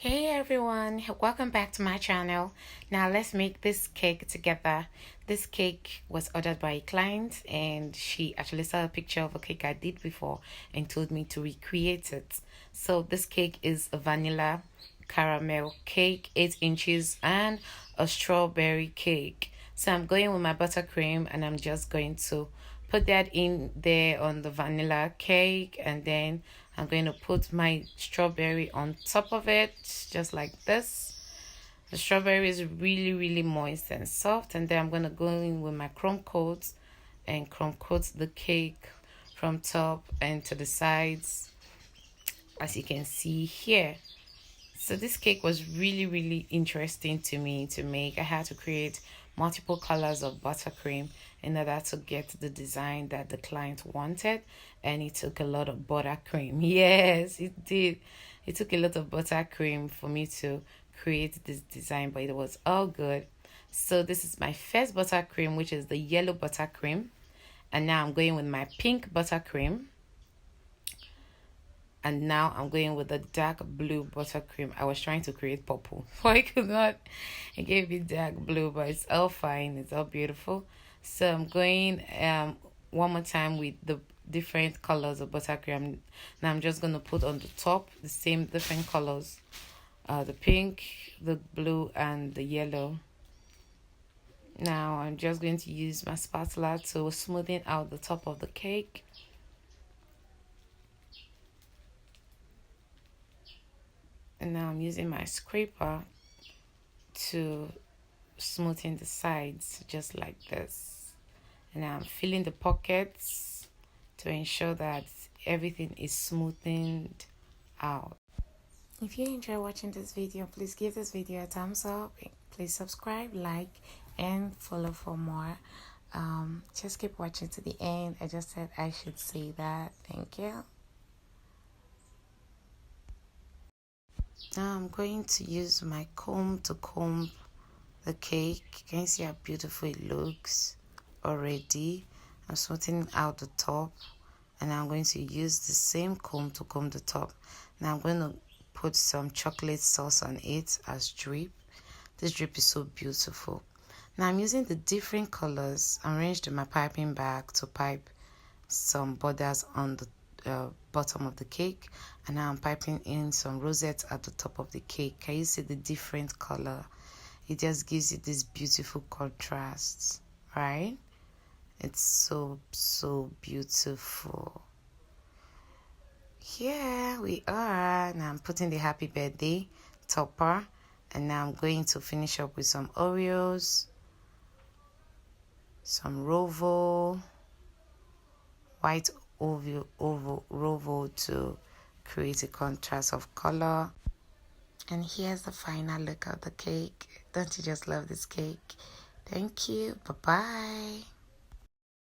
Hey everyone, welcome back to my channel. Now let's make this cake together. This cake was ordered by a client and she actually saw a picture of a cake I did before and told me to recreate it. So this cake is a vanilla caramel cake, 8 inches, and a strawberry cake. So I'm going with my buttercream and I'm just going to put that in there on the vanilla cake, and then I'm going to put my strawberry on top of it just like this. The strawberry is really moist and soft, and then I'm going to go in with my chrome coat and chrome coat the cake from top and to the sides, as you can see here. So this cake was really interesting to me to make. I had to create multiple colors of buttercream in order to get the design that the client wanted, and it took a lot of buttercream. Yes, it did. It took a lot of buttercream for me to create this design, but it was all good. So this is my first buttercream, which is the yellow buttercream, and now I'm going with my pink buttercream. And now I'm going with the dark blue buttercream. I was trying to create purple, but I could not. It gave me dark blue, but it's all fine. It's all beautiful. So I'm going one more time with the different colors of buttercream. Now I'm just going to put on the top the same different colors. The pink, the blue, and the yellow. Now I'm just going to use my spatula to smoothen out the top of the cake. And now I'm using my scraper to smoothen the sides just like this. And now I'm filling the pockets to ensure that everything is smoothened out. If you enjoy watching this video, please give this video a thumbs up. Please subscribe, like, and follow for more. Just keep watching to the end. I just said I should say that. Thank you. Now I'm going to use my comb to comb the cake. You can see how beautiful it looks already. I'm smoothing out the top, and I'm going to use the same comb to comb the top. Now I'm going to put some chocolate sauce on it as drip. This drip is so beautiful. Now I'm using the different colors arranged in my piping bag to pipe some borders on the bottom of the cake, and now I'm piping in some rosettes at the top of the cake. Can you see the different color? It just gives you this beautiful contrast, right? It's so beautiful. Here we are. Now I'm putting the happy birthday topper, and now I'm going to finish up with some Oreos, some Rovo, white Rovo to create a contrast of color. And here's the final look of the cake. Don't you just love this cake? Thank you. Bye-bye.